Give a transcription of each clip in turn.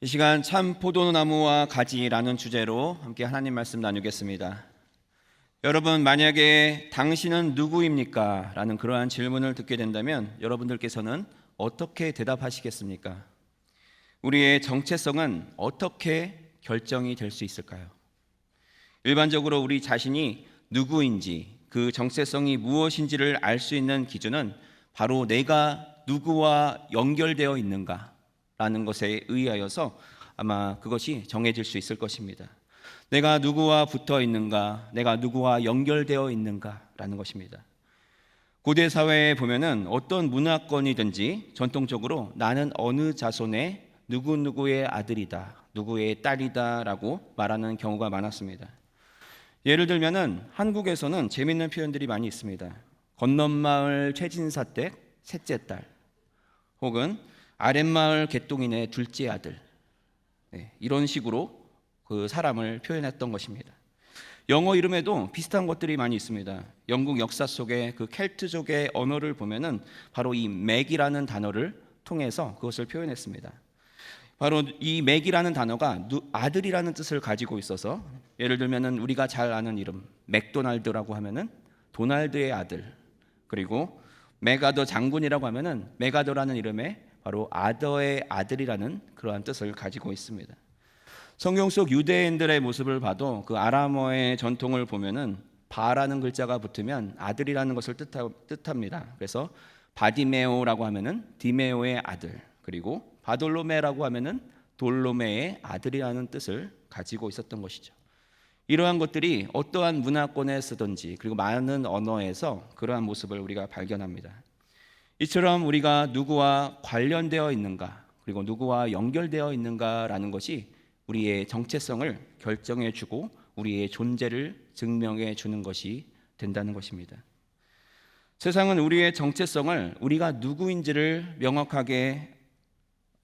이 시간 참 포도나무와 가지라는 주제로 함께 하나님 말씀 나누겠습니다. 여러분, 만약에 당신은 누구입니까? 라는 그러한 질문을 듣게 된다면 여러분들께서는 어떻게 대답하시겠습니까? 우리의 정체성은 어떻게 결정이 될 수 있을까요? 일반적으로 우리 자신이 누구인지, 그 정체성이 무엇인지를 알 수 있는 기준은 바로 내가 누구와 연결되어 있는가 라는 것에 의하여서 아마 그것이 정해질 수 있을 것입니다. 내가 누구와 붙어 있는가, 내가 누구와 연결되어 있는가 라는 것입니다. 고대 사회에 보면은 어떤 문화권이든지 전통적으로 나는 어느 자손의 누구누구의 아들이다, 누구의 딸이다 라고 말하는 경우가 많았습니다. 예를 들면은 한국에서는 재미있는 표현들이 많이 있습니다. 건넌마을 최진사댁 셋째 딸, 혹은 아랫마을 개똥이네 둘째 아들, 이런 식으로 그 사람을 표현했던 것입니다. 영어 이름에도 비슷한 것들이 많이 있습니다. 영국 역사 속에 그 켈트족의 언어를 보면은 바로 이 맥이라는 단어를 통해서 그것을 표현했습니다. 바로 이 맥이라는 단어가 아들이라는 뜻을 가지고 있어서, 예를 들면은 우리가 잘 아는 이름 맥도날드라고 하면은 도날드의 아들, 그리고 메가더 장군이라고 하면은 메가더라는 이름의 바로 아더의 아들이라는 그러한 뜻을 가지고 있습니다. 성경 속 유대인들의 모습을 봐도 그 아람어의 전통을 보면은 바라는 글자가 붙으면 아들이라는 것을 뜻합니다. 그래서 바디메오라고 하면은 디메오의 아들, 그리고 바돌로메라고 하면은 돌로메의 아들이라는 뜻을 가지고 있었던 것이죠. 이러한 것들이 어떠한 문화권에 쓰든지, 그리고 많은 언어에서 그러한 모습을 우리가 발견합니다. 이처럼 우리가 누구와 관련되어 있는가, 그리고 누구와 연결되어 있는가라는 것이 우리의 정체성을 결정해 주고 우리의 존재를 증명해 주는 것이 된다는 것입니다. 세상은 우리의 정체성을, 우리가 누구인지를 명확하게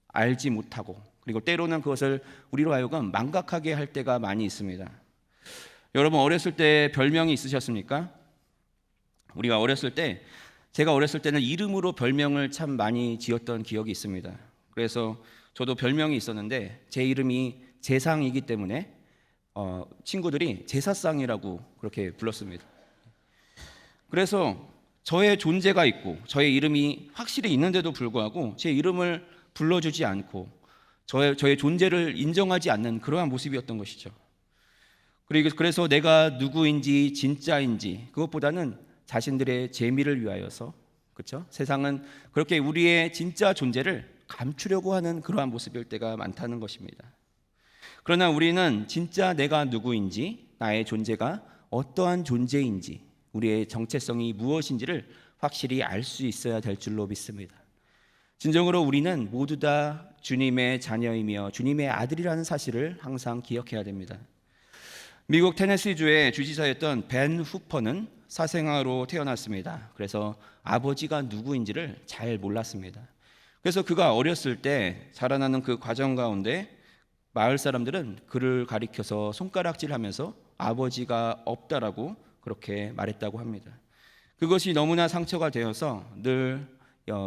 알지 못하고, 그리고 때로는 그것을 우리로 하여금 망각하게 할 때가 많이 있습니다. 여러분, 어렸을 때 별명이 있으셨습니까? 우리가 어렸을 때, 제가 어렸을 때는 이름으로 별명을 참 많이 지었던 기억이 있습니다. 그래서 저도 별명이 있었는데 제 이름이 재상이기 때문에 친구들이 제사상이라고 그렇게 불렀습니다. 그래서 저의 존재가 있고 저의 이름이 확실히 있는데도 불구하고 제 이름을 불러주지 않고 저의 존재를 인정하지 않는 그러한 모습이었던 것이죠. 그래서 내가 누구인지 진짜인지 그것보다는 자신들의 재미를 위하여서, 그렇죠? 세상은 그렇게 우리의 진짜 존재를 감추려고 하는 그러한 모습일 때가 많다는 것입니다. 그러나 우리는 진짜 내가 누구인지, 나의 존재가 어떠한 존재인지, 우리의 정체성이 무엇인지를 확실히 알 수 있어야 될 줄로 믿습니다. 진정으로 우리는 모두 다 주님의 자녀이며 주님의 아들이라는 사실을 항상 기억해야 됩니다. 미국 테네시주의 주지사였던 벤 후퍼는 사생아로 태어났습니다. 그래서 아버지가 누구인지를 잘 몰랐습니다. 그래서 그가 어렸을 때 자라나는 그 과정 가운데 마을 사람들은 그를 가리켜서 손가락질하면서 아버지가 없다라고 그렇게 말했다고 합니다. 그것이 너무나 상처가 되어서 늘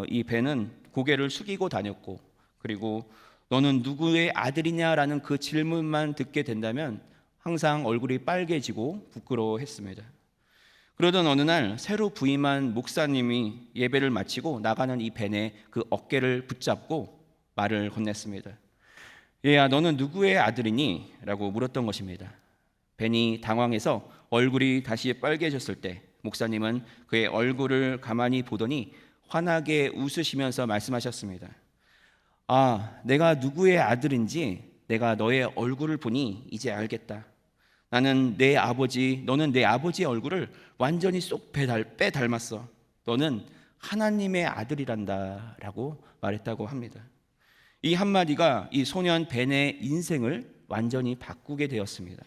이 벤은 고개를 숙이고 다녔고, 그리고 너는 누구의 아들이냐라는 그 질문만 듣게 된다면 항상 얼굴이 빨개지고 부끄러워했습니다. 그러던 어느 날 새로 부임한 목사님이 예배를 마치고 나가는 이 벤의 그 어깨를 붙잡고 말을 건넸습니다. 얘야, 너는 누구의 아들이니? 라고 물었던 것입니다. 벤이 당황해서 얼굴이 다시 빨개졌을 때 목사님은 그의 얼굴을 가만히 보더니 환하게 웃으시면서 말씀하셨습니다. 아, 내가 누구의 아들인지 내가 너의 얼굴을 보니 이제 알겠다. 나는 내 아버지, 너는 내 아버지의 얼굴을 완전히 쏙 빼닮았어. 너는 하나님의 아들이란다 라고 말했다고 합니다. 이 한마디가 이 소년 벤의 인생을 완전히 바꾸게 되었습니다.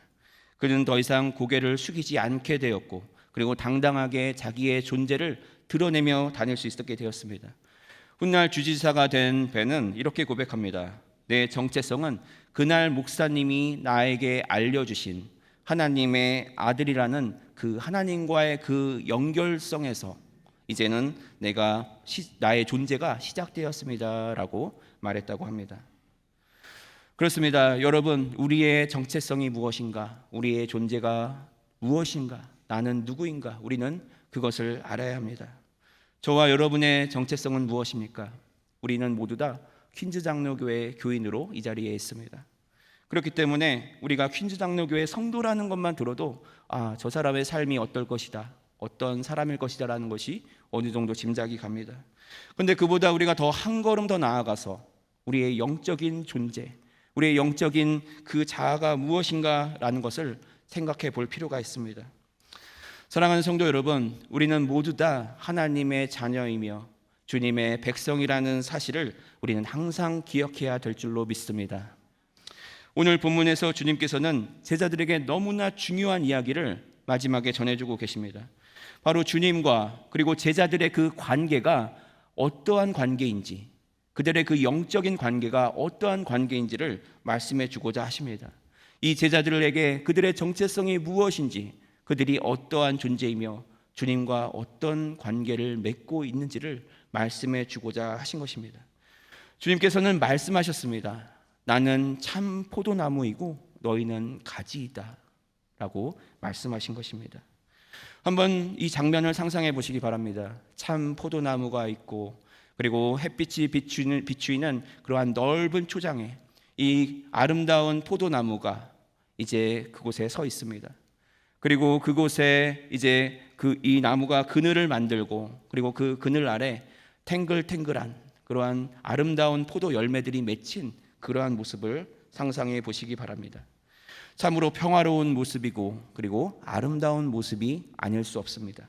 그는 더 이상 고개를 숙이지 않게 되었고, 그리고 당당하게 자기의 존재를 드러내며 다닐 수 있게 되었습니다. 훗날 주지사가 된 벤은 이렇게 고백합니다. 내 정체성은 그날 목사님이 나에게 알려주신 하나님의 아들이라는 그 하나님과의 그 연결성에서 이제는 나의 존재가 시작되었습니다 라고 말했다고 합니다. 그렇습니다. 여러분, 우리의 정체성이 무엇인가? 우리의 존재가 무엇인가? 나는 누구인가? 우리는 그것을 알아야 합니다. 저와 여러분의 정체성은 무엇입니까? 우리는 모두 다 퀸즈 장로교회 교인으로 이 자리에 있습니다. 그렇기 때문에 우리가 퀸즈 장로교회 성도라는 것만 들어도 저 사람의 삶이 어떨 것이다, 어떤 사람일 것이다 라는 것이 어느 정도 짐작이 갑니다. 그런데 그보다 우리가 더 한 걸음 더 나아가서 우리의 영적인 존재, 우리의 영적인 그 자아가 무엇인가 라는 것을 생각해 볼 필요가 있습니다. 사랑하는 성도 여러분, 우리는 모두 다 하나님의 자녀이며 주님의 백성이라는 사실을 우리는 항상 기억해야 될 줄로 믿습니다. 오늘 본문에서 주님께서는 제자들에게 너무나 중요한 이야기를 마지막에 전해주고 계십니다. 바로 주님과 그리고 제자들의 그 관계가 어떠한 관계인지, 그들의 그 영적인 관계가 어떠한 관계인지를 말씀해 주고자 하십니다. 이 제자들에게 그들의 정체성이 무엇인지, 그들이 어떠한 존재이며 주님과 어떤 관계를 맺고 있는지를 말씀해 주고자 하신 것입니다. 주님께서는 말씀하셨습니다. 나는 참 포도나무이고 너희는 가지이다 라고 말씀하신 것입니다. 한번 이 장면을 상상해 보시기 바랍니다. 참 포도나무가 있고 그리고 햇빛이 비추이는 그러한 넓은 초장에 이 아름다운 포도나무가 이제 그곳에 서 있습니다. 그리고 그곳에 이제 이 나무가 그늘을 만들고 그리고 그 그늘 아래 탱글탱글한 그러한 아름다운 포도 열매들이 맺힌 그러한 모습을 상상해 보시기 바랍니다. 참으로 평화로운 모습이고 그리고 아름다운 모습이 아닐 수 없습니다.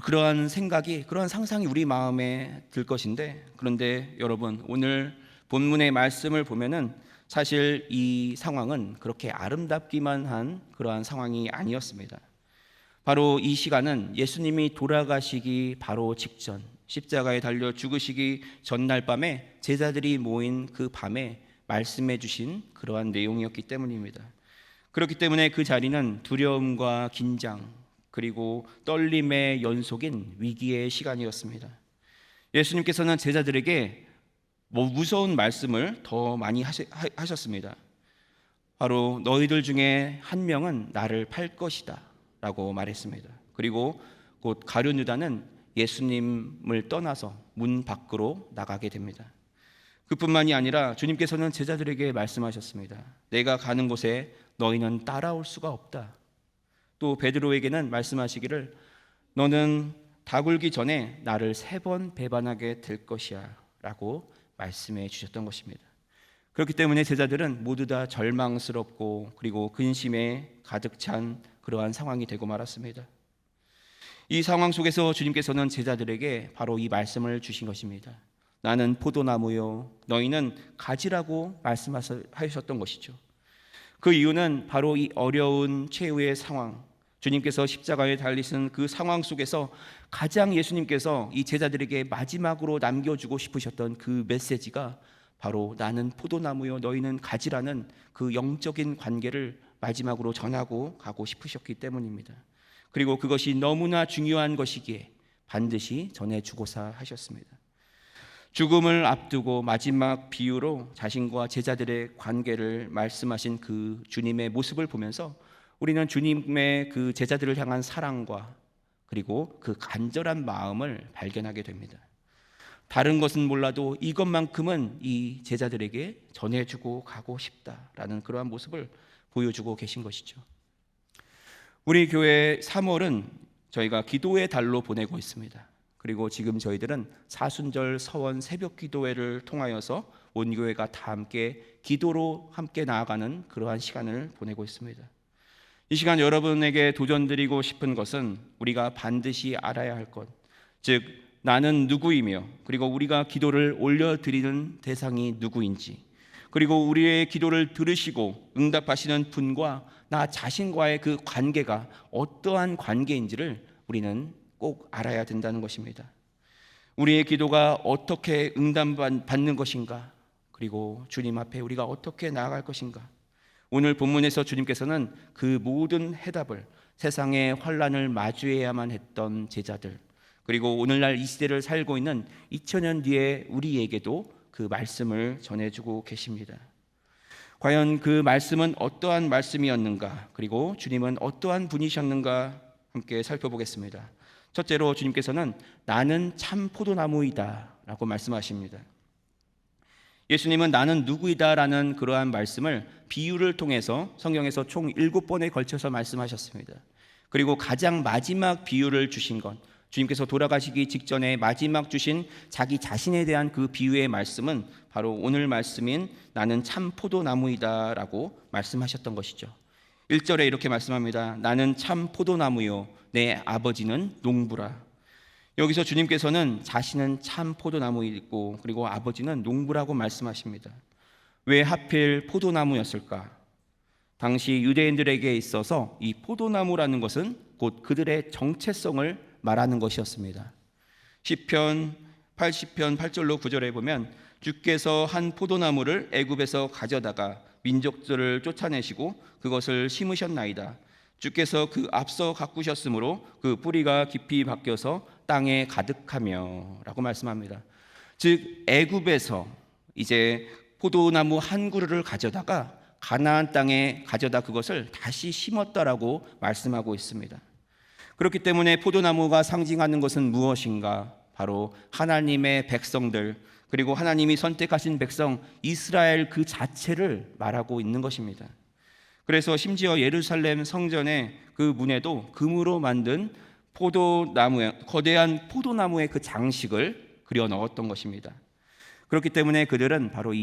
그러한 생각이, 그러한 상상이 우리 마음에 들 것인데, 그런데 여러분, 오늘 본문의 말씀을 보면은 사실 이 상황은 그렇게 아름답기만 한 그러한 상황이 아니었습니다. 바로 이 시간은 예수님이 돌아가시기 바로 직전, 십자가에 달려 죽으시기 전날 밤에 제자들이 모인 그 밤에 말씀해 주신 그러한 내용이었기 때문입니다. 그렇기 때문에 그 자리는 두려움과 긴장 그리고 떨림의 연속인 위기의 시간이었습니다. 예수님께서는 제자들에게 무서운 말씀을 더 많이 하셨습니다. 바로 너희들 중에 한 명은 나를 팔 것이다 라고 말했습니다. 그리고 곧 가룟 유다는 예수님을 떠나서 문 밖으로 나가게 됩니다. 그뿐만이 아니라 주님께서는 제자들에게 말씀하셨습니다. 내가 가는 곳에 너희는 따라올 수가 없다. 또 베드로에게는 말씀하시기를 너는 다 굴기 전에 나를 3번 배반하게 될 것이야 라고 말씀해 주셨던 것입니다. 그렇기 때문에 제자들은 모두 다 절망스럽고 그리고 근심에 가득 찬 그러한 상황이 되고 말았습니다. 이 상황 속에서 주님께서는 제자들에게 바로 이 말씀을 주신 것입니다. 나는 포도나무요 너희는 가지라고 말씀하셨던 것이죠. 그 이유는 바로 이 어려운 최후의 상황, 주님께서 십자가에 달리신 그 상황 속에서 가장 예수님께서 이 제자들에게 마지막으로 남겨주고 싶으셨던 그 메시지가 바로 나는 포도나무요 너희는 가지라는 그 영적인 관계를 마지막으로 전하고 가고 싶으셨기 때문입니다. 그리고 그것이 너무나 중요한 것이기에 반드시 전해주고자 하셨습니다. 죽음을 앞두고 마지막 비유로 자신과 제자들의 관계를 말씀하신 그 주님의 모습을 보면서 우리는 주님의 그 제자들을 향한 사랑과 그리고 그 간절한 마음을 발견하게 됩니다. 다른 것은 몰라도 이것만큼은 이 제자들에게 전해주고 가고 싶다라는 그러한 모습을 보여주고 계신 것이죠. 우리 교회 3월은 저희가 기도의 달로 보내고 있습니다. 그리고 지금 저희들은 사순절 서원 새벽 기도회를 통하여서 온 교회가 다 함께 기도로 함께 나아가는 그러한 시간을 보내고 있습니다. 이 시간 여러분에게 도전드리고 싶은 것은 우리가 반드시 알아야 할 것, 즉 나는 누구이며 그리고 우리가 기도를 올려드리는 대상이 누구인지, 그리고 우리의 기도를 들으시고 응답하시는 분과 나 자신과의 그 관계가 어떠한 관계인지를 우리는 꼭 알아야 된다는 것입니다. 우리의 기도가 어떻게 응답받는 것인가, 그리고 주님 앞에 우리가 어떻게 나아갈 것인가. 오늘 본문에서 주님께서는 그 모든 해답을 세상의 환난을 마주해야만 했던 제자들, 그리고 오늘날 이 시대를 살고 있는 2000년 뒤에 우리에게도 그 말씀을 전해주고 계십니다. 과연 그 말씀은 어떠한 말씀이었는가, 그리고 주님은 어떠한 분이셨는가 함께 살펴보겠습니다. 첫째로 주님께서는 나는 참 포도나무이다 라고 말씀하십니다. 예수님은 나는 누구이다 라는 그러한 말씀을 비유를 통해서 성경에서 총 7번에 걸쳐서 말씀하셨습니다. 그리고 가장 마지막 비유를 주신 것, 주님께서 돌아가시기 직전에 마지막 주신 자기 자신에 대한 그 비유의 말씀은 바로 오늘 말씀인 나는 참 포도나무이다 라고 말씀하셨던 것이죠. 1절에 이렇게 말씀합니다. 나는 참 포도나무요 내 아버지는 농부라. 여기서 주님께서는 자신은 참 포도나무이고 그리고 아버지는 농부라고 말씀하십니다. 왜 하필 포도나무였을까? 당시 유대인들에게 있어서 이 포도나무라는 것은 곧 그들의 정체성을 말하는 것이었습니다. 시편 80편 8절로 9절에 보면 주께서 한 포도나무를 애굽에서 가져다가 민족들을 쫓아내시고 그것을 심으셨나이다. 주께서 그 앞서 가꾸셨으므로 그 뿌리가 깊이 박혀서 땅에 가득하며 라고 말씀합니다. 즉 애굽에서 이제 포도나무 한 그루를 가져다가 가나안 땅에 가져다 그것을 다시 심었다라고 말씀하고 있습니다. 그렇기 때문에 포도나무가 상징하는 것은 무엇인가? 바로 하나님의 백성들, 그리고 하나님이 선택하신 백성 이스라엘 그 자체를 말하고 있는 것입니다. 그래서 심지어 예루살렘 성전의 그 문에도 금으로 만든 포도나무의 거대한 포도나무의 그 장식을 그려 넣었던 것입니다. 그렇기 때문에 그들은 바로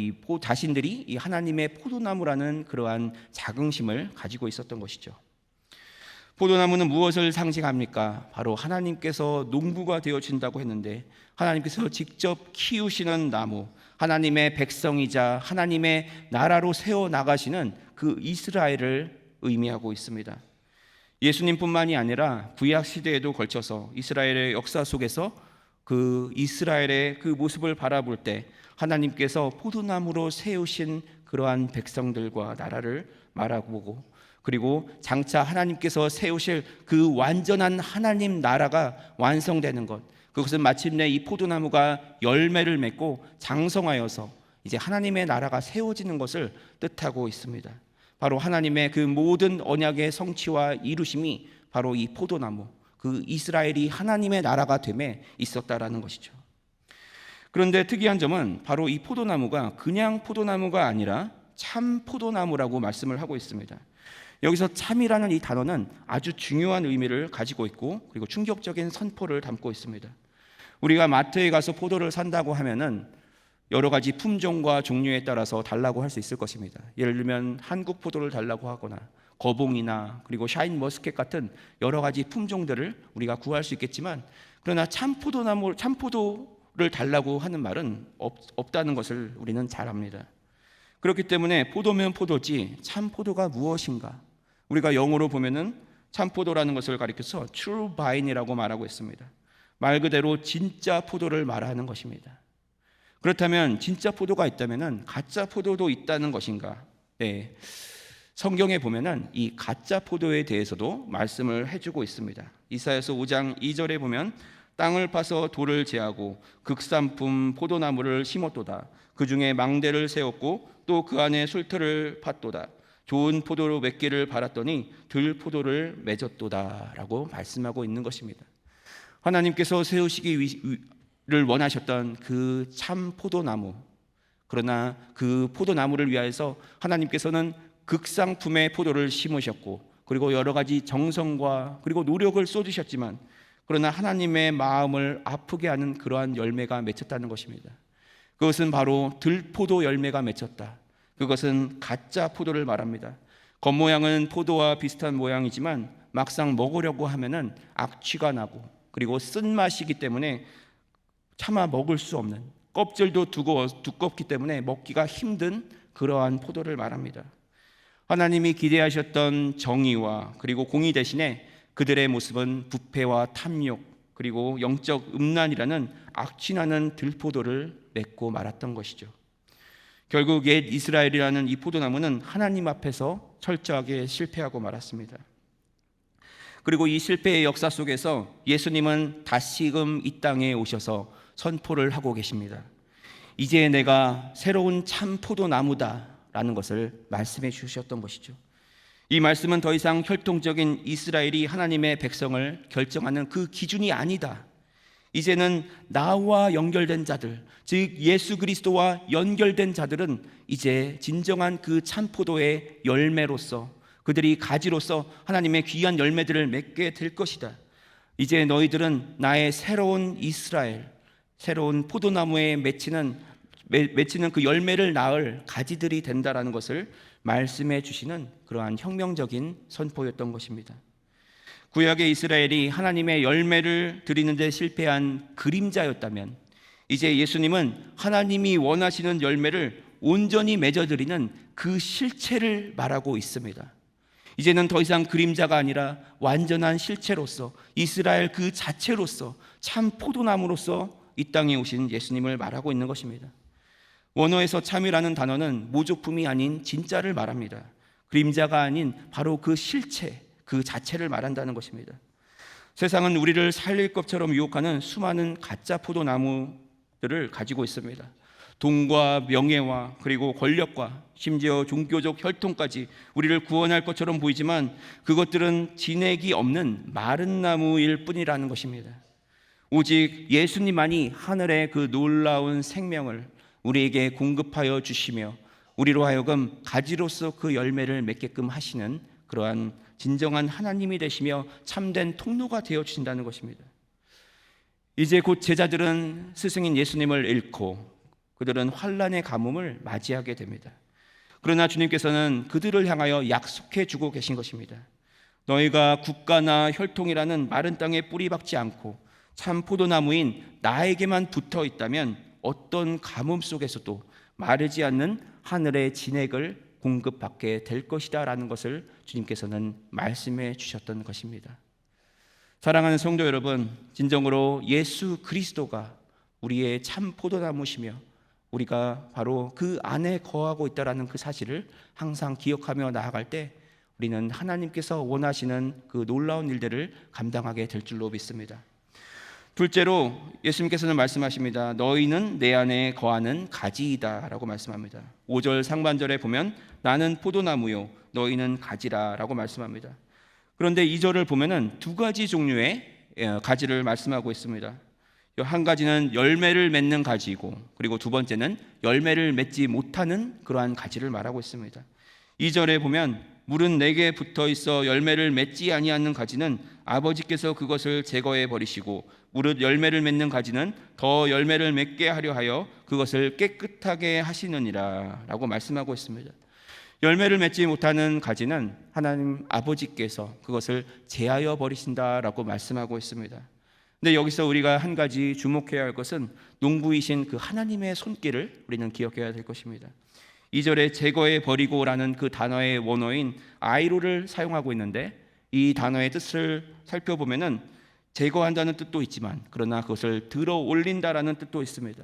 자신들이 이 하나님의 포도나무라는 그러한 자긍심을 가지고 있었던 것이죠. 포도나무는 무엇을 상징합니까? 바로 하나님께서 농부가 되어진다고 했는데 하나님께서 직접 키우시는 나무, 하나님의 백성이자 하나님의 나라로 세워나가시는 그 이스라엘을 의미하고 있습니다. 예수님뿐만이 아니라 구약 시대에도 걸쳐서 이스라엘의 역사 속에서 그 이스라엘의 그 모습을 바라볼 때 하나님께서 포도나무로 세우신 그러한 백성들과 나라를 말하고 그리고 장차 하나님께서 세우실 그 완전한 하나님 나라가 완성되는 것, 그것은 마침내 이 포도나무가 열매를 맺고 장성하여서 이제 하나님의 나라가 세워지는 것을 뜻하고 있습니다. 바로 하나님의 그 모든 언약의 성취와 이루심이 바로 이 포도나무, 그 이스라엘이 하나님의 나라가 됨에 있었다라는 것이죠. 그런데 특이한 점은 바로 이 포도나무가 그냥 포도나무가 아니라 참 포도나무라고 말씀을 하고 있습니다. 여기서 참이라는 이 단어는 아주 중요한 의미를 가지고 있고 그리고 충격적인 선포를 담고 있습니다. 우리가 마트에 가서 포도를 산다고 하면은 여러 가지 품종과 종류에 따라서 달라고 할 수 있을 것입니다. 예를 들면 한국 포도를 달라고 하거나 거봉이나 그리고 샤인 머스켓 같은 여러 가지 품종들을 우리가 구할 수 있겠지만, 그러나 참포도를 달라고 하는 말은 없다는 것을 우리는 잘 압니다. 그렇기 때문에 포도면 포도지 참포도가 무엇인가? 우리가 영어로 보면은 참포도라는 것을 가리켜서 true vine이라고 말하고 있습니다. 말 그대로 진짜 포도를 말하는 것입니다. 그렇다면 진짜 포도가 있다면은 가짜 포도도 있다는 것인가? 네. 성경에 보면은 이 가짜 포도에 대해서도 말씀을 해주고 있습니다. 이사야서 5장 2절에 보면 땅을 파서 돌을 제하고 극산품 포도나무를 심었도다. 그 중에 망대를 세웠고 또 그 안에 술틀을 팠도다. 좋은 포도로 맺기를 바랐더니 들포도를 맺었도다 라고 말씀하고 있는 것입니다. 하나님께서 세우시기를 원하셨던 그 참 포도나무, 그러나 그 포도나무를 위하여서 하나님께서는 극상품의 포도를 심으셨고 그리고 여러 가지 정성과 그리고 노력을 쏟으셨지만, 그러나 하나님의 마음을 아프게 하는 그러한 열매가 맺혔다는 것입니다. 그것은 바로 들포도 열매가 맺혔다. 그것은 가짜 포도를 말합니다. 겉모양은 포도와 비슷한 모양이지만 막상 먹으려고 하면은 악취가 나고 그리고 쓴맛이기 때문에 차마 먹을 수 없는, 껍질도 두껍기 때문에 먹기가 힘든 그러한 포도를 말합니다. 하나님이 기대하셨던 정의와 그리고 공의 대신에 그들의 모습은 부패와 탐욕 그리고 영적 음란이라는 악취나는 들포도를 맺고 말았던 것이죠. 결국 옛 이스라엘이라는 이 포도나무는 하나님 앞에서 철저하게 실패하고 말았습니다. 그리고 이 실패의 역사 속에서 예수님은 다시금 이 땅에 오셔서 선포를 하고 계십니다. 이제 내가 새로운 참 포도나무다라는 것을 말씀해 주셨던 것이죠. 이 말씀은 더 이상 혈통적인 이스라엘이 하나님의 백성을 결정하는 그 기준이 아니다. 이제는 나와 연결된 자들, 즉 예수 그리스도와 연결된 자들은 이제 진정한 그 참포도의 열매로서, 그들이 가지로서 하나님의 귀한 열매들을 맺게 될 것이다. 이제 너희들은 나의 새로운 이스라엘, 새로운 포도나무에 맺히는 그 열매를 낳을 가지들이 된다라는 것을 말씀해 주시는 그러한 혁명적인 선포였던 것입니다. 구약의 이스라엘이 하나님의 열매를 드리는 데 실패한 그림자였다면, 이제 예수님은 하나님이 원하시는 열매를 온전히 맺어드리는 그 실체를 말하고 있습니다. 이제는 더 이상 그림자가 아니라 완전한 실체로서, 이스라엘 그 자체로서, 참 포도나무로서 이 땅에 오신 예수님을 말하고 있는 것입니다. 원어에서 참이라는 단어는 모조품이 아닌 진짜를 말합니다. 그림자가 아닌 바로 그 실체, 그 자체를 말한다는 것입니다. 세상은 우리를 살릴 것처럼 유혹하는 수많은 가짜 포도나무들을 가지고 있습니다. 돈과 명예와 그리고 권력과 심지어 종교적 혈통까지 우리를 구원할 것처럼 보이지만 그것들은 진액이 없는 마른 나무일 뿐이라는 것입니다. 오직 예수님만이 하늘의 그 놀라운 생명을 우리에게 공급하여 주시며 우리로 하여금 가지로서 그 열매를 맺게끔 하시는 그러한 진정한 하나님이 되시며 참된 통로가 되어 주신다는 것입니다. 이제 곧 제자들은 스승인 예수님을 잃고 그들은 환난의 가뭄을 맞이하게 됩니다. 그러나 주님께서는 그들을 향하여 약속해 주고 계신 것입니다. 너희가 국가나 혈통이라는 마른 땅에 뿌리 박지 않고 참 포도나무인 나에게만 붙어 있다면 어떤 가뭄 속에서도 마르지 않는 하늘의 진액을 공급받게 될 것이다 라는 것을 주님께서는 말씀해 주셨던 것입니다. 사랑하는 성도 여러분, 진정으로 예수 그리스도가 우리의 참 포도나무시며 우리가 바로 그 안에 거하고 있다라는 그 사실을 항상 기억하며 나아갈 때 우리는 하나님께서 원하시는 그 놀라운 일들을 감당하게 될 줄로 믿습니다. 둘째로 예수님께서는 말씀하십니다. 너희는 내 안에 거하는 가지이다 라고 말씀합니다. 5절 상반절에 보면 나는 포도나무요 너희는 가지라 라고 말씀합니다. 그런데 2절을 보면은 두 가지 종류의 가지를 말씀하고 있습니다. 한 가지는 열매를 맺는 가지이고 그리고 두 번째는 열매를 맺지 못하는 그러한 가지를 말하고 있습니다. 2절에 보면 물은 내게 붙어 있어 열매를 맺지 아니하는 가지는 아버지께서 그것을 제거해 버리시고 무릇 열매를 맺는 가지는 더 열매를 맺게 하려 하여 그것을 깨끗하게 하시느니라 라고 말씀하고 있습니다. 열매를 맺지 못하는 가지는 하나님 아버지께서 그것을 제하여 버리신다라고 말씀하고 있습니다. 근데 여기서 우리가 한 가지 주목해야 할 것은 농부이신 그 하나님의 손길을 우리는 기억해야 될 것입니다. 2절에 제거해 버리고라는 그 단어의 원어인 아이로를 사용하고 있는데 이 단어의 뜻을 살펴보면은 제거한다는 뜻도 있지만 그러나 그것을 들어 올린다라는 뜻도 있습니다.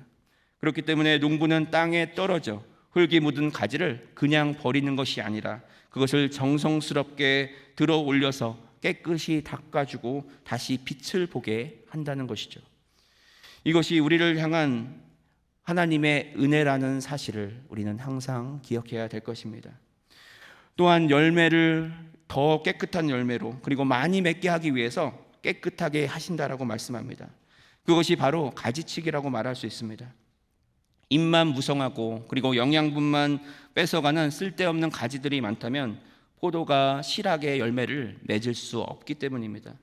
그렇기 때문에 농부는 땅에 떨어져 흙이 묻은 가지를 그냥 버리는 것이 아니라 그것을 정성스럽게 들어 올려서 깨끗이 닦아주고 다시 빛을 보게 한다는 것이죠. 이것이 우리를 향한 하나님의 은혜라는 사실을 우리는 항상 기억해야 될 것입니다. 또한 열매를 더 깨끗한 열매로 그리고 많이 맺게 하기 위해서 깨끗하게 하신다라고 말씀합니다. 그것이 바로 가지치기라고 말할 수 있습니다. 잎만 무성하고 그리고 영양분만 뺏어가는 쓸데없는 가지들이 많다면 포도가 실하게 열매를 맺을 수 없기 때문입니다.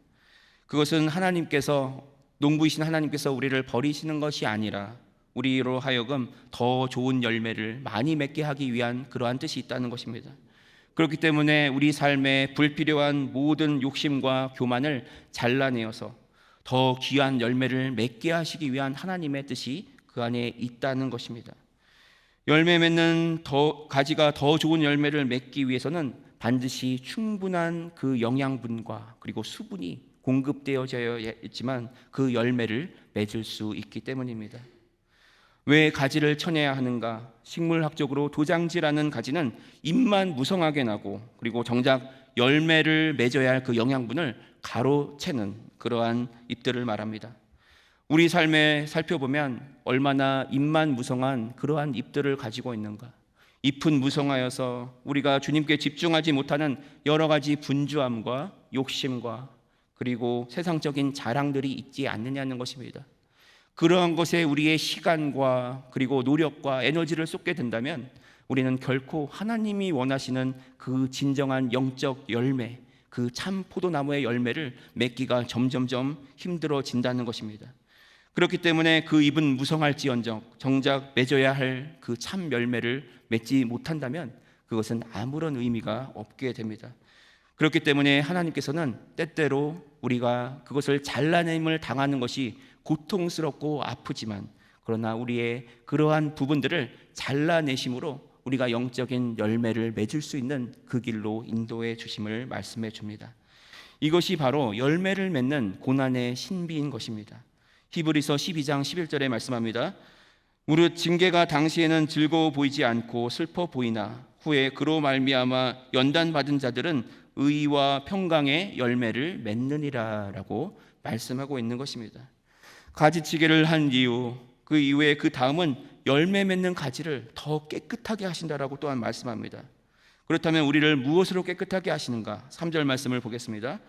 그것은 하나님께서 농부이신 하나님께서 우리를 버리시는 것이 아니라 우리로 하여금 더 좋은 열매를 많이 맺게 하기 위한 그러한 뜻이 있다는 것입니다. 그렇기 때문에 우리 삶에 불필요한 모든 욕심과 교만을 잘라내어서 더 귀한 열매를 맺게 하시기 위한 하나님의 뜻이 그 안에 있다는 것입니다. 열매 맺는 가지가 더 좋은 열매를 맺기 위해서는 반드시 충분한 그 영양분과 그리고 수분이 공급되어져야 있지만 그 열매를 맺을 수 있기 때문입니다. 왜 가지를 쳐내야 하는가? 식물학적으로 도장지라는 가지는 잎만 무성하게 나고 그리고 정작 열매를 맺어야 할 그 영양분을 가로채는 그러한 잎들을 말합니다. 우리 삶에 살펴보면 얼마나 잎만 무성한 그러한 잎들을 가지고 있는가. 잎은 무성하여서 우리가 주님께 집중하지 못하는 여러 가지 분주함과 욕심과 그리고 세상적인 자랑들이 있지 않느냐는 것입니다. 그러한 것에 우리의 시간과 그리고 노력과 에너지를 쏟게 된다면 우리는 결코 하나님이 원하시는 그 진정한 영적 열매, 그 참 포도나무의 열매를 맺기가 점점점 힘들어진다는 것입니다. 그렇기 때문에 그 잎은 무성할지언정 정작 맺어야 할 그 참 열매를 맺지 못한다면 그것은 아무런 의미가 없게 됩니다. 그렇기 때문에 하나님께서는 때때로 우리가 그것을 잘라냄을 당하는 것이 고통스럽고 아프지만 그러나 우리의 그러한 부분들을 잘라내심으로 우리가 영적인 열매를 맺을 수 있는 그 길로 인도해 주심을 말씀해 줍니다. 이것이 바로 열매를 맺는 고난의 신비인 것입니다. 히브리서 12장 11절에 말씀합니다. 무릇 징계가 당시에는 즐거워 보이지 않고 슬퍼 보이나 후에 그로 말미암아 연단받은 자들은 의와 평강의 열매를 맺느니라라고 말씀하고 있는 것입니다. 가지치기를 한 이유, 그 이후에 그 다음은 열매 맺는 가지를 더 깨끗하게 하신다라고 또한 말씀합니다. 그렇다면 우리를 무엇으로 깨끗하게 하시는가? 3절 말씀을 보겠습니다.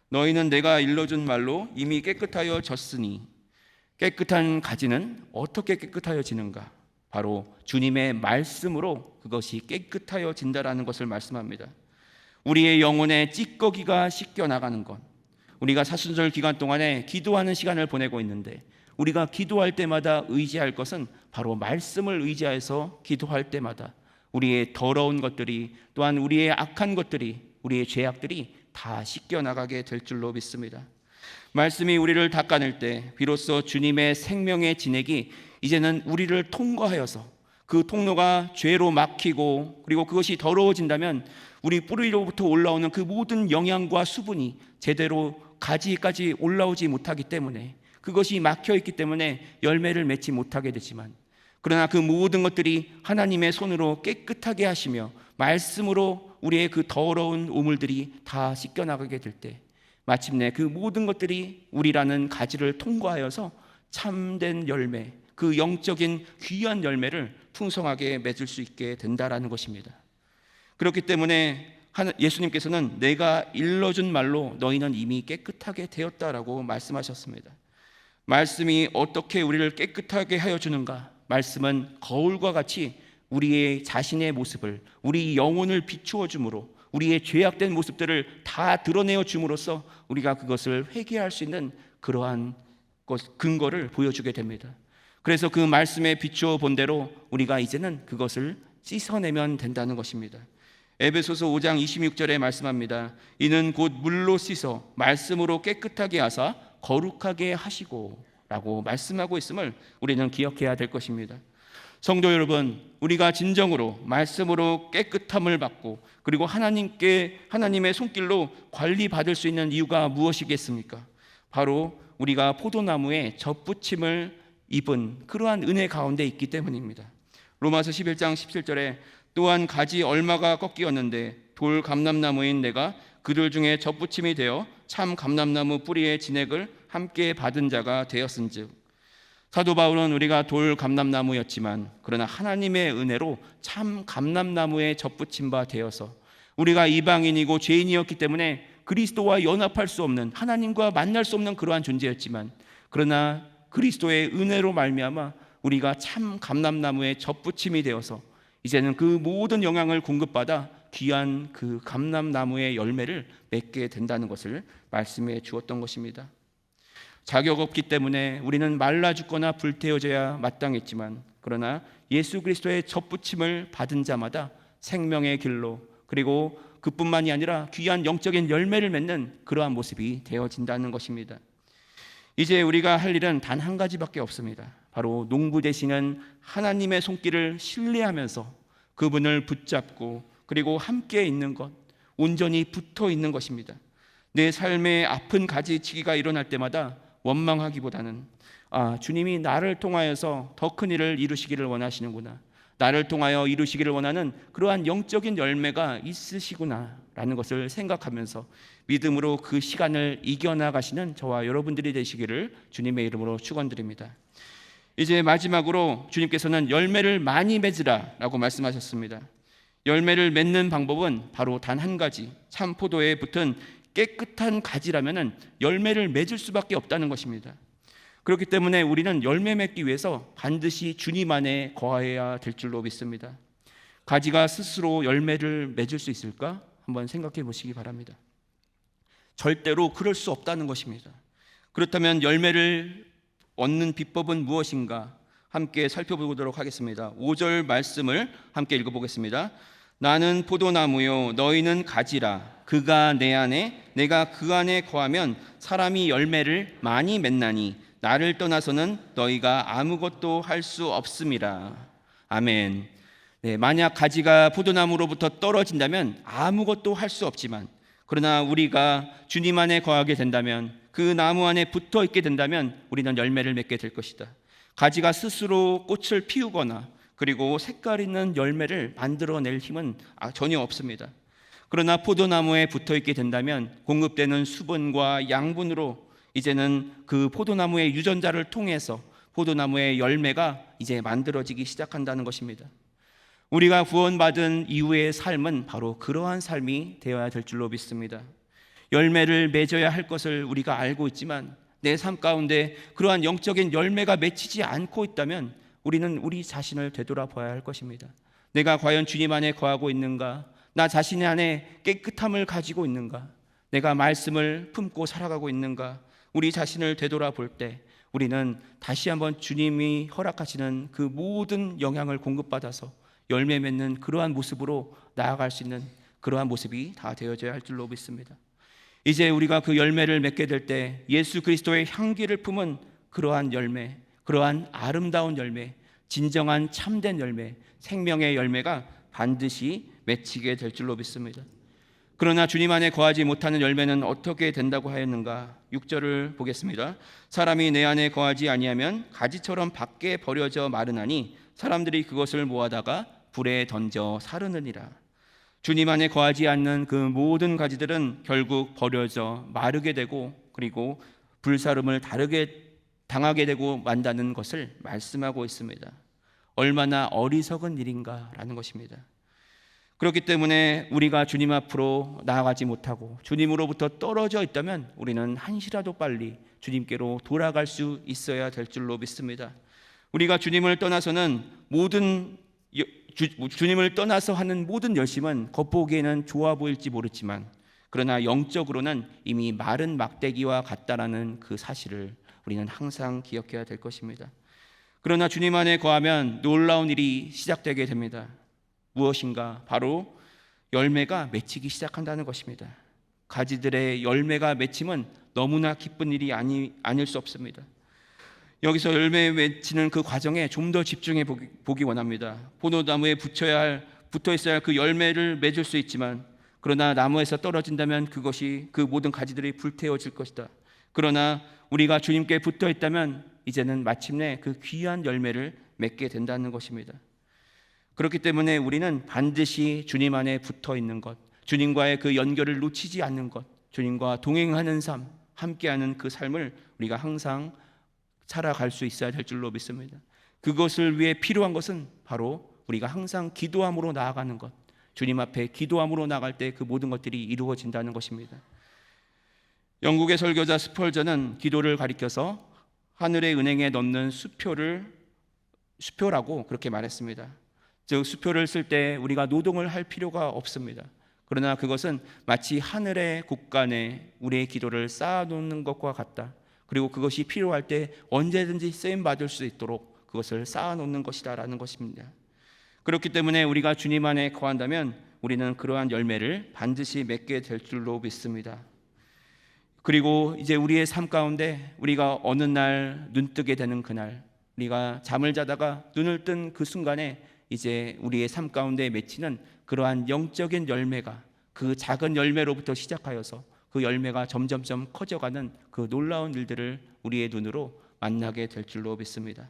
너희는 내가 일러준 말로 이미 깨끗하여졌으니. 깨끗한 가지는 어떻게 깨끗하여지는가? 바로 주님의 말씀으로 그것이 깨끗하여진다라는 것을 말씀합니다. 우리의 영혼의 찌꺼기가 씻겨나가는 것, 우리가 사순절 기간 동안에 기도하는 시간을 보내고 있는데 우리가 기도할 때마다 의지할 것은 바로 말씀을 의지해서 기도할 때마다 우리의 더러운 것들이 또한 우리의 악한 것들이 우리의 죄악들이 다 씻겨나가게 될 줄로 믿습니다. 말씀이 우리를 닦아낼 때 비로소 주님의 생명의 진액이 이제는 우리를 통과하여서 그 통로가 죄로 막히고 그리고 그것이 더러워진다면 우리 뿌리로부터 올라오는 그 모든 영양과 수분이 제대로 가지까지 올라오지 못하기 때문에 그것이 막혀있기 때문에 열매를 맺지 못하게 되지만 그러나 그 모든 것들이 하나님의 손으로 깨끗하게 하시며 말씀으로 우리의 그 더러운 오물들이 다 씻겨나가게 될 때 마침내 그 모든 것들이 우리라는 가지를 통과하여서 참된 열매, 그 영적인 귀한 열매를 풍성하게 맺을 수 있게 된다라는 것입니다. 그렇기 때문에 예수님께서는 내가 일러준 말로 너희는 이미 깨끗하게 되었다라고 말씀하셨습니다. 말씀이 어떻게 우리를 깨끗하게 하여 주는가? 말씀은 거울과 같이 우리의 자신의 모습을, 우리 영혼을 비추어 주므로 우리의 죄악된 모습들을 다 드러내어 줌으로써 우리가 그것을 회개할 수 있는 그러한 근거를 보여주게 됩니다. 그래서 그 말씀에 비추어 본 대로 우리가 이제는 그것을 씻어내면 된다는 것입니다. 에베소서 5장 26절에 말씀합니다. 이는 곧 물로 씻어 말씀으로 깨끗하게 하사 거룩하게 하시고 라고 말씀하고 있음을 우리는 기억해야 될 것입니다. 성도 여러분, 우리가 진정으로 말씀으로 깨끗함을 받고 그리고 하나님의 손길로 관리받을 수 있는 이유가 무엇이겠습니까? 바로 우리가 포도나무에 젖붙임을 입은 그러한 은혜 가운데 있기 때문입니다. 로마서 11장 17절에 또한 가지 얼마가 꺾이었는데 돌 감람나무인 내가 그들 중에 젖붙임이 되어 참 감람나무 뿌리의 진액을 함께 받은 자가 되었은즉. 사도 바울은 우리가 돌 감람나무였지만 그러나 하나님의 은혜로 참 감람나무에 젖붙임 바 되어서 우리가 이방인이고 죄인이었기 때문에 그리스도와 연합할 수 없는, 하나님과 만날 수 없는 그러한 존재였지만 그러나 그리스도의 은혜로 말미암아 우리가 참 감람나무에 젖붙임이 되어서 이제는 그 모든 영향을 공급받아 귀한 그 감람나무의 열매를 맺게 된다는 것을 말씀해 주었던 것입니다. 자격 없기 때문에 우리는 말라 죽거나 불태워져야 마땅했지만 그러나 예수 그리스도의 젖붙임을 받은 자마다 생명의 길로 그리고 그뿐만이 아니라 귀한 영적인 열매를 맺는 그러한 모습이 되어진다는 것입니다. 이제 우리가 할 일은 단 한 가지밖에 없습니다. 바로 농부 되시는 하나님의 손길을 신뢰하면서 그분을 붙잡고 그리고 함께 있는 것, 온전히 붙어 있는 것입니다. 내 삶의 아픈 가지치기가 일어날 때마다 원망하기보다는 주님이 나를 통하여서 더 큰 일을 이루시기를 원하시는구나, 나를 통하여 이루시기를 원하는 그러한 영적인 열매가 있으시구나라는 것을 생각하면서 믿음으로 그 시간을 이겨나가시는 저와 여러분들이 되시기를 주님의 이름으로 축원드립니다. 이제 마지막으로 주님께서는 열매를 많이 맺으라라고 말씀하셨습니다. 열매를 맺는 방법은 바로 단 한 가지, 참포도에 붙은 깨끗한 가지라면 열매를 맺을 수밖에 없다는 것입니다. 그렇기 때문에 우리는 열매 맺기 위해서 반드시 주님 안에 거해야 될 줄로 믿습니다. 가지가 스스로 열매를 맺을 수 있을까? 한번 생각해 보시기 바랍니다. 절대로 그럴 수 없다는 것입니다. 그렇다면 열매를 얻는 비법은 무엇인가? 함께 살펴보도록 하겠습니다. 5절 말씀을 함께 읽어보겠습니다. 나는 포도나무요 너희는 가지라. 그가 내 안에 내가 그 안에 거하면 사람이 열매를 많이 맺나니 나를 떠나서는 너희가 아무것도 할 수 없음이라. 아멘. 네, 만약 가지가 포도나무로부터 떨어진다면 아무것도 할 수 없지만, 그러나 우리가 주님 안에 거하게 된다면, 그 나무 안에 붙어 있게 된다면 우리는 열매를 맺게 될 것이다. 가지가 스스로 꽃을 피우거나 그리고 색깔 있는 열매를 만들어낼 힘은 전혀 없습니다. 그러나 포도나무에 붙어 있게 된다면 공급되는 수분과 양분으로 이제는 그 포도나무의 유전자를 통해서 포도나무의 열매가 이제 만들어지기 시작한다는 것입니다. 우리가 구원받은 이후의 삶은 바로 그러한 삶이 되어야 될 줄로 믿습니다. 열매를 맺어야 할 것을 우리가 알고 있지만 내 삶 가운데 그러한 영적인 열매가 맺히지 않고 있다면 우리는 우리 자신을 되돌아봐야 할 것입니다. 내가 과연 주님 안에 거하고 있는가? 나 자신 안에 깨끗함을 가지고 있는가? 내가 말씀을 품고 살아가고 있는가? 우리 자신을 되돌아볼 때 우리는 다시 한번 주님이 허락하시는 그 모든 영향을 공급받아서 열매 맺는 그러한 모습으로 나아갈 수 있는 그러한 모습이 다 되어져야 할 줄로 믿습니다. 이제 우리가 그 열매를 맺게 될 때 예수 그리스도의 향기를 품은 그러한 열매, 그러한 아름다운 열매, 진정한 참된 열매, 생명의 열매가 반드시 맺히게 될 줄로 믿습니다. 그러나 주님 안에 거하지 못하는 열매는 어떻게 된다고 하였는가? 6절을 보겠습니다. 사람이 내 안에 거하지 아니하면 가지처럼 밖에 버려져 마르나니 사람들이 그것을 모아다가 불에 던져 사르느니라. 주님 안에 거하지 않는 그 모든 가지들은 결국 버려져 마르게 되고 그리고 불사름을 당하게 되고 만다는 것을 말씀하고 있습니다. 얼마나 어리석은 일인가라는 것입니다. 그렇기 때문에 우리가 주님 앞으로 나아가지 못하고 주님으로부터 떨어져 있다면 우리는 한시라도 빨리 주님께로 돌아갈 수 있어야 될 줄로 믿습니다. 우리가 주님을 떠나서는 주님을 떠나서 하는 모든 열심은 겉보기에는 좋아 보일지 모르지만 그러나 영적으로는 이미 마른 막대기와 같다라는 그 사실을 우리는 항상 기억해야 될 것입니다. 그러나 주님 안에 거하면 놀라운 일이 시작되게 됩니다. 무엇인가? 바로 열매가 맺히기 시작한다는 것입니다. 가지들의 열매가 맺힘은 너무나 기쁜 일이 아닐 수 없습니다. 여기서 열매 맺히는 그 과정에 좀 더 집중해 보기 원합니다. 포도나무에 붙어 있어야 할 그 열매를 맺을 수 있지만 그러나 나무에서 떨어진다면 그것이 그 모든 가지들이 불태워질 것이다. 그러나 우리가 주님께 붙어 있다면 이제는 마침내 그 귀한 열매를 맺게 된다는 것입니다. 그렇기 때문에 우리는 반드시 주님 안에 붙어 있는 것, 주님과의 그 연결을 놓치지 않는 것, 주님과 동행하는 삶, 함께하는 그 삶을 우리가 항상 살아갈 수 있어야 될 줄로 믿습니다. 그것을 위해 필요한 것은 바로 우리가 항상 기도함으로 나아가는 것, 주님 앞에 기도함으로 나아갈 때 그 모든 것들이 이루어진다는 것입니다. 영국의 설교자 스펄전은 기도를 가리켜서 하늘의 은행에 넣는 수표라고 그렇게 말했습니다. 즉 수표를 쓸 때 우리가 노동을 할 필요가 없습니다. 그러나 그것은 마치 하늘의 곳간에 우리의 기도를 쌓아놓는 것과 같다. 그리고 그것이 필요할 때 언제든지 쓰임받을 수 있도록 그것을 쌓아놓는 것이다라는 것입니다. 그렇기 때문에 우리가 주님 안에 거한다면 우리는 그러한 열매를 반드시 맺게 될 줄로 믿습니다. 그리고 이제 우리의 삶 가운데 우리가 어느 날 눈뜨게 되는 그날, 우리가 잠을 자다가 눈을 뜬 그 순간에 이제 우리의 삶 가운데 맺히는 그러한 영적인 열매가 그 작은 열매로부터 시작하여서 그 열매가 점점점 커져가는 그 놀라운 일들을 우리의 눈으로 만나게 될 줄로 믿습니다.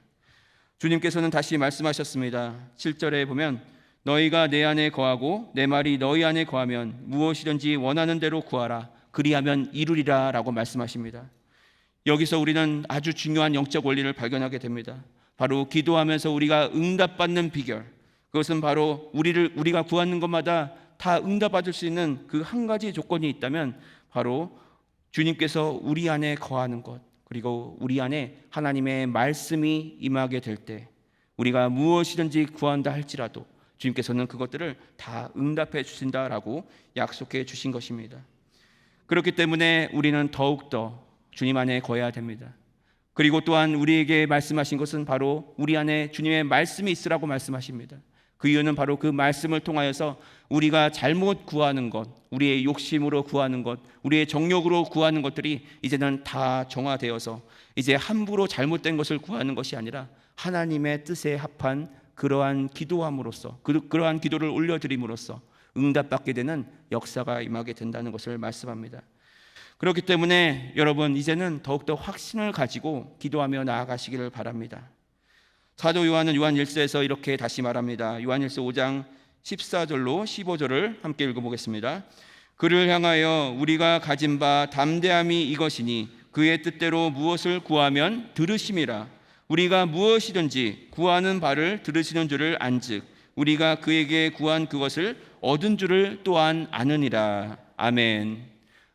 주님께서는 다시 말씀하셨습니다. 7절에 보면 너희가 내 안에 거하고 내 말이 너희 안에 거하면 무엇이든지 원하는 대로 구하라 그리하면 이루리라 라고 말씀하십니다. 여기서 우리는 아주 중요한 영적 원리를 발견하게 됩니다. 바로 기도하면서 우리가 응답받는 비결, 그것은 바로 우리가 구하는 것마다 다 응답받을 수 있는 그 한 가지 조건이 있다면 바로 주님께서 우리 안에 거하는 것, 그리고 우리 안에 하나님의 말씀이 임하게 될 때 우리가 무엇이든지 구한다 할지라도 주님께서는 그것들을 다 응답해 주신다라고 약속해 주신 것입니다. 그렇기 때문에 우리는 더욱더 주님 안에 거해야 됩니다. 그리고 또한 우리에게 말씀하신 것은 바로 우리 안에 주님의 말씀이 있으라고 말씀하십니다. 그 이유는 바로 그 말씀을 통하여서 우리가 잘못 구하는 것, 우리의 욕심으로 구하는 것, 우리의 정욕으로 구하는 것들이 이제는 다 정화되어서 이제 함부로 잘못된 것을 구하는 것이 아니라 하나님의 뜻에 합한 그러한 기도함으로써 그러한 기도를 올려드림으로써 응답받게 되는 역사가 임하게 된다는 것을 말씀합니다. 그렇기 때문에 여러분 이제는 더욱더 확신을 가지고 기도하며 나아가시기를 바랍니다. 사도 요한은 요한 1서에서 이렇게 다시 말합니다. 요한 1서 5장 14절로 15절을 함께 읽어보겠습니다. 그를 향하여 우리가 가진 바 담대함이 이것이니 그의 뜻대로 무엇을 구하면 들으심이라. 우리가 무엇이든지 구하는 바를 들으시는 줄을 안즉 우리가 그에게 구한 그것을 얻은 줄을 또한 아느니라. 아멘.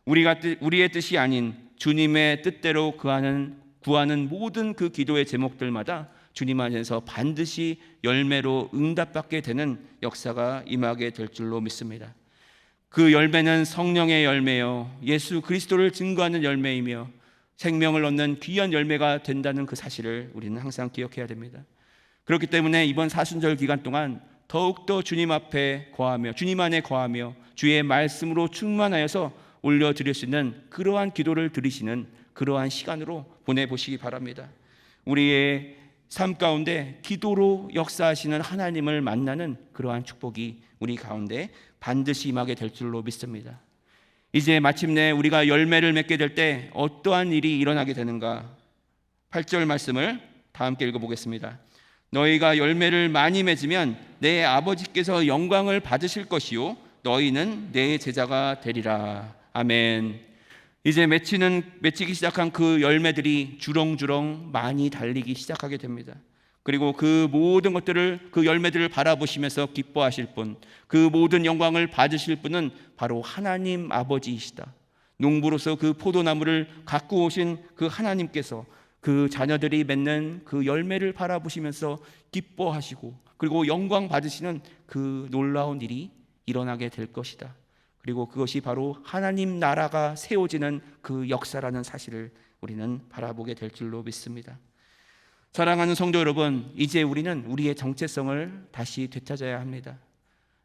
우리의 뜻이 아닌 주님의 뜻대로 구하는 모든 그 기도의 제목들마다 주님 안에서 반드시 열매로 응답받게 되는 역사가 임하게 될 줄로 믿습니다. 그 열매는 성령의 열매요, 예수 그리스도를 증거하는 열매이며 생명을 얻는 귀한 열매가 된다는 그 사실을 우리는 항상 기억해야 됩니다. 그렇기 때문에 이번 사순절 기간 동안 더욱더 주님 앞에 거하며 주님 안에 거하며 주의 말씀으로 충만하여서 올려드릴 수 있는 그러한 기도를 드리시는 그러한 시간으로 보내보시기 바랍니다. 우리의 삶 가운데 기도로 역사하시는 하나님을 만나는 그러한 축복이 우리 가운데 반드시 임하게 될 줄로 믿습니다. 이제 마침내 우리가 열매를 맺게 될 때 어떠한 일이 일어나게 되는가? 8절 말씀을 다 함께 읽어보겠습니다. 너희가 열매를 많이 맺으면 내 아버지께서 영광을 받으실 것이요 너희는 내 제자가 되리라. 아멘. 이제 맺히기 시작한 그 열매들이 주렁주렁 많이 달리기 시작하게 됩니다. 그리고 그 모든 것들을 그 열매들을 바라보시면서 기뻐하실 분, 그 모든 영광을 받으실 분은 바로 하나님 아버지이시다. 농부로서 그 포도나무를 갖고 오신 그 하나님께서 그 자녀들이 맺는 그 열매를 바라보시면서 기뻐하시고 그리고 영광 받으시는 그 놀라운 일이 일어나게 될 것이다. 그리고 그것이 바로 하나님 나라가 세워지는 그 역사라는 사실을 우리는 바라보게 될 줄로 믿습니다. 사랑하는 성도 여러분, 이제 우리는 우리의 정체성을 다시 되찾아야 합니다.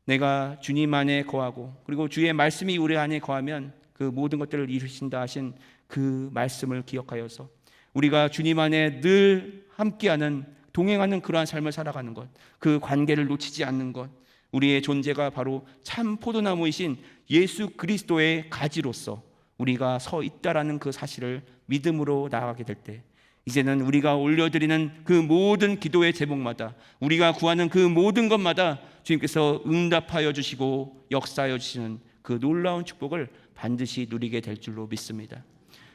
내가 주님 안에 거하고 그리고 주의 말씀이 우리 안에 거하면 그 모든 것들을 이루신다 하신 그 말씀을 기억하여서 우리가 주님 안에 늘 함께하는 동행하는 그러한 삶을 살아가는 것, 그 관계를 놓치지 않는 것, 우리의 존재가 바로 참 포도나무이신 예수 그리스도의 가지로서 우리가 서 있다라는 그 사실을 믿음으로 나아가게 될 때 이제는 우리가 올려드리는 그 모든 기도의 제목마다 우리가 구하는 그 모든 것마다 주님께서 응답하여 주시고 역사하여 주시는 그 놀라운 축복을 반드시 누리게 될 줄로 믿습니다.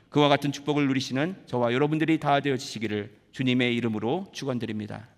그와 같은 축복을 누리시는 저와 여러분들이 다 되어지시기를 주님의 이름으로 축원드립니다.